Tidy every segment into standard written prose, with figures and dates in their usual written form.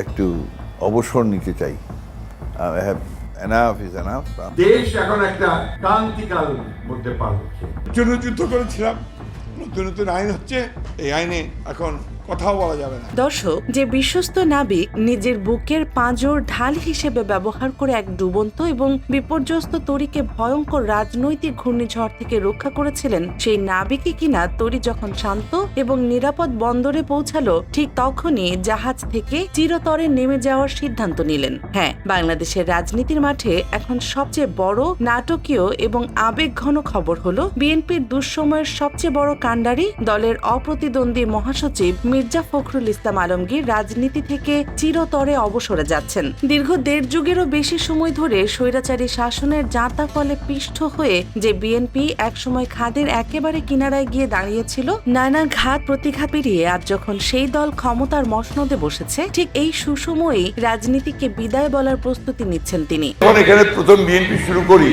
একটু অবসর নিতে চাই। দেশ এখন একটা ক্রান্তিকাল মধ্যে পার হচ্ছে। জন্য যুদ্ধ করেছিলাম, নতুন নতুন আইন হচ্ছে, এই আইনে এখন কথাও বলা যাবে না। দর্শক, যে বিশ্বস্ত নাবিক নিজের বুকের পাঁজর ঢাল হিসেবে ব্যবহার করে এক ডুবন্ত এবং বিপর্যস্ত তরীকে ভয়ঙ্কর রাজনৈতিক ঘূর্ণিঝড় থেকে রক্ষা করেছিলেন, সেই নাবিকই কিনা তরী যখন শান্ত এবং নিরাপদ বন্দরে পৌঁছালো, ঠিক তখনই জাহাজ থেকে চিরতরে নেমে যাওয়ার সিদ্ধান্ত নিলেন। হ্যাঁ, বাংলাদেশের রাজনীতির মাঠে এখন সবচেয়ে বড়, নাটকীয় এবং আবেগঘন খবর হলো বিএনপির দুঃসময়ের সবচেয়ে বড় কাণ্ডারি, দলের অপ্রতিদ্বন্দ্বী মহাসচিব মির্জা ফখরুল ইসলাম আলমগীর রাজনীতি থেকে চিরতরে অবসরে যাচ্ছেন। দীর্ঘ ১.৫ যুগেরও বেশি সময় ধরে স্বৈরাচারী শাসনের জাঁতা ফলে পিষ্ট হয়ে যে বিএনপি একসময় খাদের একেবারে কিনারায় গিয়ে দাঁড়িয়েছিল, নানা ঘাত প্রতিঘাত পেরিয়ে আজ যখন সেই দল ক্ষমতার মসনদে বসেছে, ঠিক এই সুসময়েই রাজনীতিকে বিদায় বলার প্রস্তুতি নিচ্ছেন তিনি। যখন এখানে প্রথম বিএনপি শুরু করি,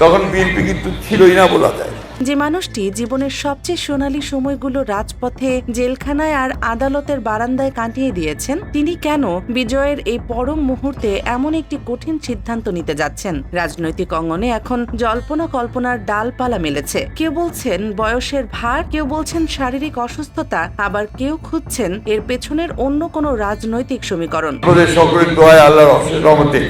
তখন বিএনপি কিন্তু ছিলই না বলা যায়। যে মানুষটি জীবনের সবচেয়ে সোনালী সময়গুলো রাজপথে, জেলখানায় আর আদালতের বারান্দায় কাটিয়ে দিয়েছেন, তিনি কেন বিজয়ের এই পরম মুহূর্তে এমন একটি কঠিন সিদ্ধান্ত নিতে যাচ্ছেন? রাজনৈতিক অঙ্গনে এখন জল্পনা কল্পনার ডালপালা মেলেছে। কেউ বলছেন বয়সের ভার, কেউ বলছেন শারীরিক অসুস্থতা, আবার কেউ খুঁজছেন এর পেছনের অন্য কোনো রাজনৈতিক সমীকরণ। সকলের দোয়ায়, আল্লাহর অশেষ রহমতে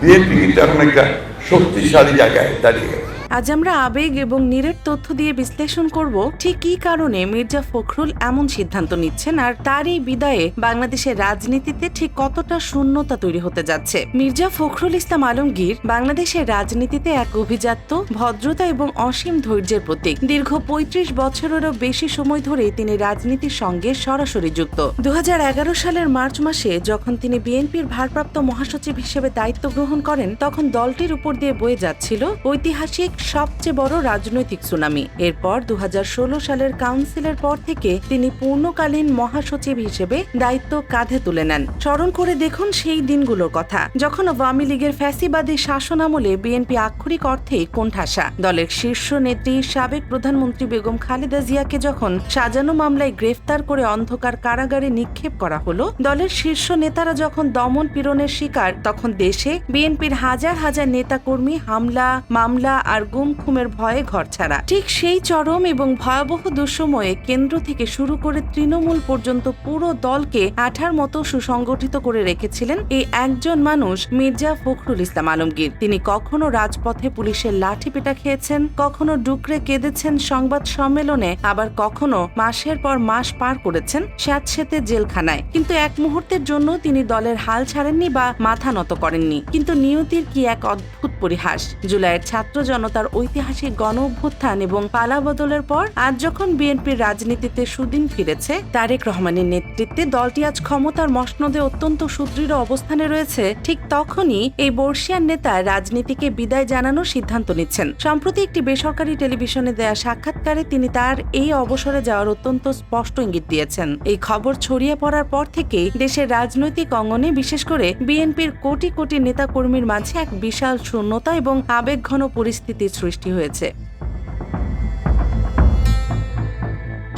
বিএনপি কিন্তু এখন একটা শক্তিশালী জায়গায় দাঁড়িয়ে গেছে। আজ আমরা আবেগ এবং নিরেট তথ্য দিয়ে বিশ্লেষণ করব ঠিক কী কারণে মির্জা ফখরুল এমন সিদ্ধান্ত নিচ্ছেন, আর তার এই বিদায়ে বাংলাদেশের রাজনীতিতে ঠিক কতটা শূন্যতা তৈরি হতে যাচ্ছে। মির্জা ফখরুল ইসলাম আলমগীর বাংলাদেশের রাজনীতিতে এক অভিজাত্য, ভদ্রতা এবং অসীম ধৈর্যের প্রতীক। দীর্ঘ ৩৫ বছরেরও বেশি সময় ধরে তিনি রাজনীতির সঙ্গে সরাসরি যুক্ত। ২০১১ সালের মার্চ মাসে যখন তিনি বিএনপির ভারপ্রাপ্ত মহাসচিব হিসেবে দায়িত্ব গ্রহণ করেন, তখন দলটির উপর দিয়ে বয়ে যাচ্ছিল ঐতিহাসিক সবচেয়ে বড় রাজনৈতিক সুনামি। এরপর ২০১৬ সালের কাউন্সিলের পর থেকে তিনি পূর্ণকালীন মহাসচিব হিসেবে দায়িত্ব কাঁধে তুলে নেন। স্মরণ করে দেখুন সেই দিনগুলোর কথা, যখন আওয়ামী লীগের ফ্যাসিবাদী শাসন আমলে বিএনপি আক্ষরিক অর্থেই কোণঠাসা। দলের শীর্ষ নেত্রী সাবেক প্রধানমন্ত্রী বেগম খালেদা জিয়াকে যখন সাজানো মামলায় গ্রেফতার করে অন্ধকার কারাগারে নিক্ষেপ করা হলো, দলের শীর্ষ নেতারা যখন দমন পীড়নের শিকার, তখন দেশে বিএনপির হাজার হাজার নেতাকর্মী হামলা, মামলা আর গুম খুমের ভয়ে ঘরছাড়া। ঠিক সেই চরম এবং ভয়াবহ দুঃসময়ে কেন্দ্র থেকে শুরু করে তৃণমূল পর্যন্ত পুরো দলকে আঠার মতো সুসংগঠিত করে রেখেছিলেন এই একজন মানুষ, মির্জা ফখরুল ইসলাম আলমগীর। তিনি কখনো রাজপথে পুলিশের লাঠি পেটা খেয়েছেন, কখনো ডুকরে কেঁদেছেন সংবাদ সম্মেলনে, আবার কখনো মাসের পর মাস পার করেছেন স্যাঁতসেঁতে জেলখানায়। কিন্তু এক মুহূর্তের জন্য তিনি দলের হাল ছাড়েননি বা মাথা নত করেননি। কিন্তু নিয়তির কি এক অদ্ভুত পরিহাস! জুলাইয়ের ছাত্র জনতার ঐতিহাসিক গণ অভ্যুত্থান এবং পালাবদলের পর আজ যখন বিএনপির রাজনীতিতে সুদিন ফিরেছে, তারেক রহমানের নেতৃত্বে দলটি আজ ক্ষমতার মসনদে অত্যন্ত সুদৃঢ় অবস্থানে রয়েছে, ঠিক তখনই এই বর্ষিয়ান নেতা রাজনীতিকে বিদায় জানানোর সিদ্ধান্ত নিচ্ছেন। সম্প্রতি একটি বেসরকারি টেলিভিশনে দেয়া সাক্ষাৎকারে তিনি তার এই অবসরে যাওয়ার অত্যন্ত স্পষ্ট ইঙ্গিত দিয়েছেন। এই খবর ছড়িয়ে পড়ার পর থেকেই দেশের রাজনৈতিক অঙ্গনে, বিশেষ করে বিএনপির কোটি কোটি নেতাকর্মীর মাঝে এক বিশাল শূন্যতা এবং আবেগঘন পরিস্থিতির সৃষ্টি হয়েছে।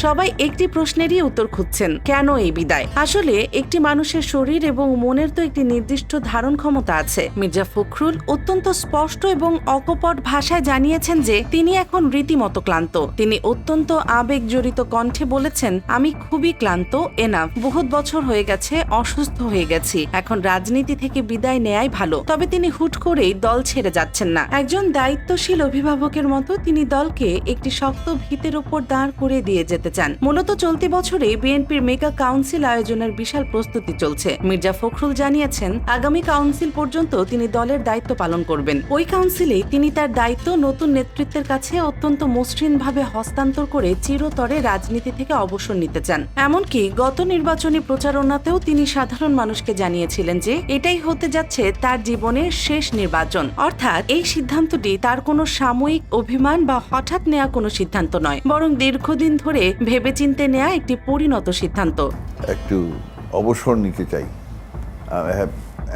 সবাই একটি প্রশ্নেরই উত্তর খুঁজছেন, কেন এই বিদায়? আসলে একটি মানুষের শরীর এবং মনের তো একটি নির্দিষ্ট ধারণ ক্ষমতা আছে। মির্জা ফখরুল অত্যন্ত স্পষ্ট এবং অকপট ভাষায় জানিয়েছেন যে তিনি এখন রীতিমতো ক্লান্ত। তিনি অত্যন্ত আবেগ জড়িত কণ্ঠে বলেছেন, আমি খুবই ক্লান্ত, এনাফ, বহুত বছর হয়ে গেছে, অসুস্থ হয়ে গেছি, এখন রাজনীতি থেকে বিদায় নেয়াই ভালো। তবে তিনি হুট করেই দল ছেড়ে যাচ্ছেন না। একজন দায়িত্বশীল অভিভাবকের মতো তিনি দলকে একটি শক্ত ভিতের উপর দাঁড় করে দিয়ে যেতে চান। মূলত চলতি বছরে বিএনপির মেগা কাউন্সিল আয়োজনের বিশাল প্রস্তুতি চলছে। মির্জা ফখরুল জানিয়েছেন, আগামী কাউন্সিল পর্যন্ত তিনি দলের দায়িত্ব পালন করবেন। ওই কাউন্সিলে তিনি তার দায়িত্ব নতুন নেতৃত্বের কাছে অত্যন্ত মসৃণভাবে হস্তান্তর করে চিরতরে রাজনীতি থেকে অবসর নিতে চান। এমনকি গত নির্বাচনী প্রচারণাতেও তিনি সাধারণ মানুষকে জানিয়েছিলেন যে এটাই হতে যাচ্ছে তার জীবনের শেষ নির্বাচন। অর্থাৎ এই সিদ্ধান্তটি তার কোনো সাময়িক অভিমান বা হঠাৎ নেওয়া কোনো সিদ্ধান্ত নয়, বরং দীর্ঘদিন ধরে ভেবেচিন্তে নেয়া একটি পরিণত সিদ্ধান্ত। একটু অবসর নিতে চাই।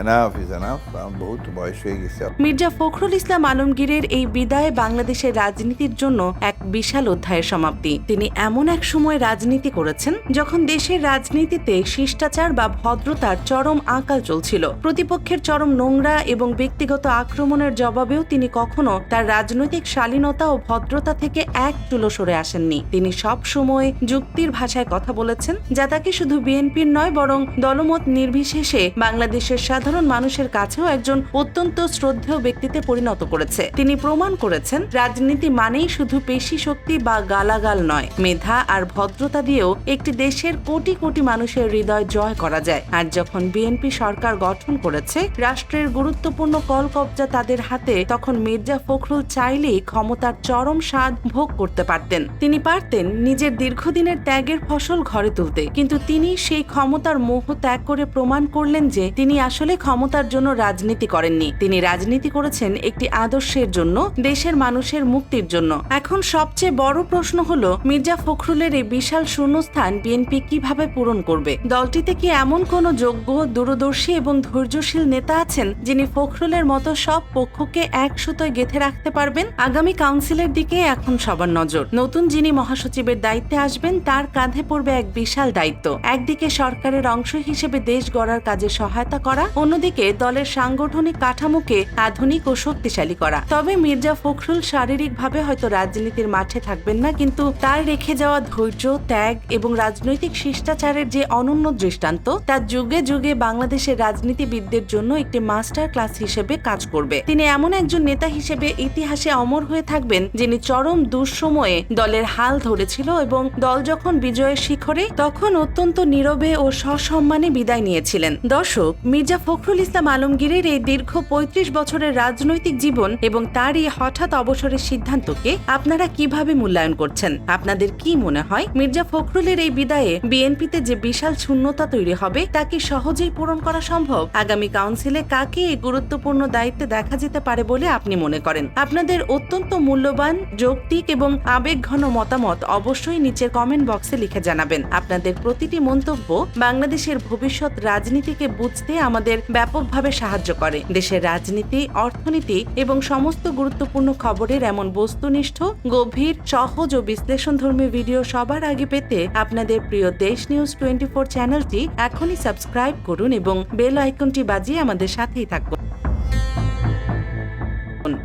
এনাফ ইজ এনাফ, বহুত বয়স হয়ে গেছে। মির্জা ফখরুল ইসলাম আলমগীরের এই বিদায় বাংলাদেশের রাজনীতির জন্য এক বিশাল অধ্যায়ের সমাপ্তি। তিনি এমন এক সময় রাজনীতি করেছেন যখন দেশের রাজনীতিতে শিষ্টাচার বা ভদ্রতার চরম আকাল চলছিল। প্রতিপক্ষের চরম নোংরা এবং ব্যক্তিগত আক্রমণের জবাবেও তিনি কখনো তার রাজনৈতিক শালীনতা ও ভদ্রতা থেকে এক চুলো সরে আসেননি। তিনি সব সময় যুক্তির ভাষায় কথা বলেছেন, যা তাকে শুধু বিএনপির নয় বরং দলমত নির্বিশেষে বাংলাদেশের সাধারণ মানুষের কাছেও একজন অত্যন্ত শ্রদ্ধেয় ব্যক্তিতে পরিণত করেছে। তিনি প্রমাণ করেছেন রাজনীতি মানেই শুধু পেশি শক্তি বা গালাগাল নয়, মেধা আর ভদ্রতা দিয়েও একটি দেশের কোটি কোটি মানুষের হৃদয় জয় করা যায়। আর যখন বিএনপি সরকার গঠন করেছে, রাষ্ট্রের গুরুত্বপূর্ণ কল কবজা তাদের হাতে, তখন মির্জা ফখরুল চাইলেই ক্ষমতার চরম স্বাদ ভোগ করতে পারতেন। তিনি পারতেন নিজের দীর্ঘদিনের ত্যাগের ফসল ঘরে তুলতে, কিন্তু তিনি সেই ক্ষমতার মোহ ত্যাগ করে প্রমাণ করলেন যে তিনি আসলে ক্ষমতার জন্য রাজনীতি করেননি। তিনি রাজনীতি করেছেন একটি আদর্শের জন্য, দেশের মানুষের মুক্তির জন্য। এখন সবচেয়ে বড় প্রশ্ন হলো, মির্জা ফখরুলের এই বিশাল শূন্যস্থান বিএনপি কিভাবে পূরণ করবে? দলটিতে কি এমন কোন যোগ্য, দূরদর্শী এবং ধৈর্যশীল নেতা আছেন যিনি ফখরুলের মতো সব পক্ষকে এক সুতোয় গেঁথে রাখতে পারবেন? আগামী কাউন্সিলের দিকে এখন সবার নজর। নতুন যিনি মহাসচিবের দায়িত্বে আসবেন তার কাঁধে পড়বে এক বিশাল দায়িত্ব। একদিকে সরকারের অংশ হিসেবে দেশ গড়ার কাজে সহায়তা করা, অন্যদিকে দলের সাংগঠনিক কাঠামোকে আধুনিক ও শক্তিশালী করা। তবে মির্জা ফখরুল শারীরিকভাবে হয়তো রাজনীতির মাঠে থাকবেন না, কিন্তু তার রেখে যাওয়া ধৈর্য, ত্যাগ এবং রাজনৈতিক শিষ্টাচারের যে অনন্য দৃষ্টান্ত, তা যুগে যুগে বাংলাদেশের রাজনীতিবিদদের জন্য একটি মাস্টার ক্লাস হিসেবে কাজ করবে। তিনি এমন একজন নেতা হিসেবে ইতিহাসে অমর হয়ে থাকবেন যিনি চরম দুঃসময়ে দলের হাল ধরেছিল এবং দল যখন বিজয়ের শিখরে, তখন অত্যন্ত নীরবে ও সসম্মানে বিদায় নিয়েছিলেন। দর্শক, মির্জা ফখরুল ইসলাম আলমগীরের এই দীর্ঘ ৩৫ বছরের রাজনৈতিক জীবন এবং তার এই হঠাৎ অবসরের সিদ্ধান্তকে আপনারা কিভাবে মূল্যায়ন করছেন? আপনাদের কি মনে হয় মির্জা ফখরুলের এই বিদায়ে বিএনপিতে যে বিশাল শূন্যতা তৈরি হবে তা কি সহজেই পূরণ করা সম্ভব? আগামী কাউন্সিলে কাকে এই গুরুত্বপূর্ণ দায়িত্বে দেখা যেতে পারে বলে আপনি মনে করেন? আপনাদের অত্যন্ত মূল্যবান, যৌক্তিক এবং আবেগঘন মতামত অবশ্যই নিচের কমেন্ট বক্সে লিখে জানাবেন। আপনাদের প্রতিটি মন্তব্য বাংলাদেশের ভবিষ্যৎ রাজনীতিকে বুঝতে আমাদের ব্যাপকভাবে সাহায্য করে। দেশের রাজনীতি, অর্থনীতি এবং সমস্ত গুরুত্বপূর্ণ খবরের এমন বস্তুনিষ্ঠ, গভীর, সহজ ও বিশ্লেষণধর্মী ভিডিও সবার আগে পেতে আপনাদের প্রিয় দেশ নিউজ 24 চ্যানেলটি এখনই সাবস্ক্রাইব করুন এবং বেল আইকনটি বাজিয়ে আমাদের সাথেই থাকুন।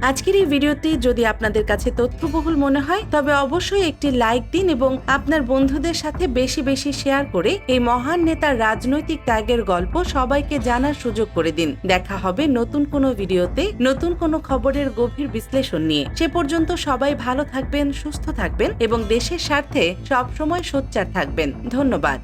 আজকের এই ভিডিওটি যদি আপনাদের কাছে তথ্যবহুল মনে হয় তবে অবশ্যই একটি লাইক দিন এবং আপনার বন্ধুদের সাথে বেশি বেশি শেয়ার করে এই মহান নেতার রাজনৈতিক ত্যাগের গল্প সবাইকে জানার সুযোগ করে দিন। দেখা হবে নতুন কোনো ভিডিওতে, নতুন কোনো খবরের গভীর বিশ্লেষণ নিয়ে। সে পর্যন্ত সবাই ভালো থাকবেন, সুস্থ থাকবেন এবং দেশের স্বার্থে সবসময় সোচ্চার থাকবেন। ধন্যবাদ।